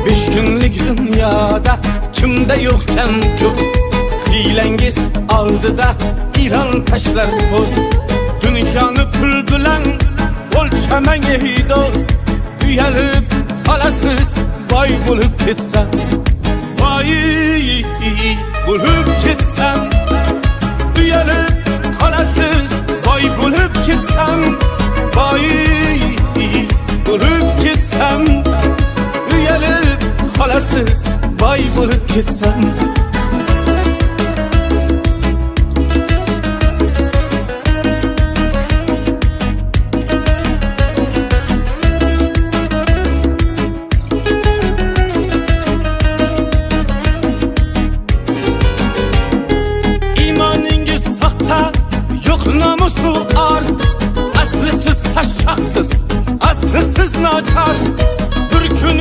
Beş günlük dünyada kimde yokken göz, hilengiz aldıda İran taşlar boz. Dünyanı pul bilan o'lchaman ey do'st, uyalib qolasız boy bo'lib ketsan, boy bo'lib ketsan, uyalib qolasız boy bo'lib ketsan, boy bo'lib ketsan, uyalib qolasız boy bo'lib ketsan.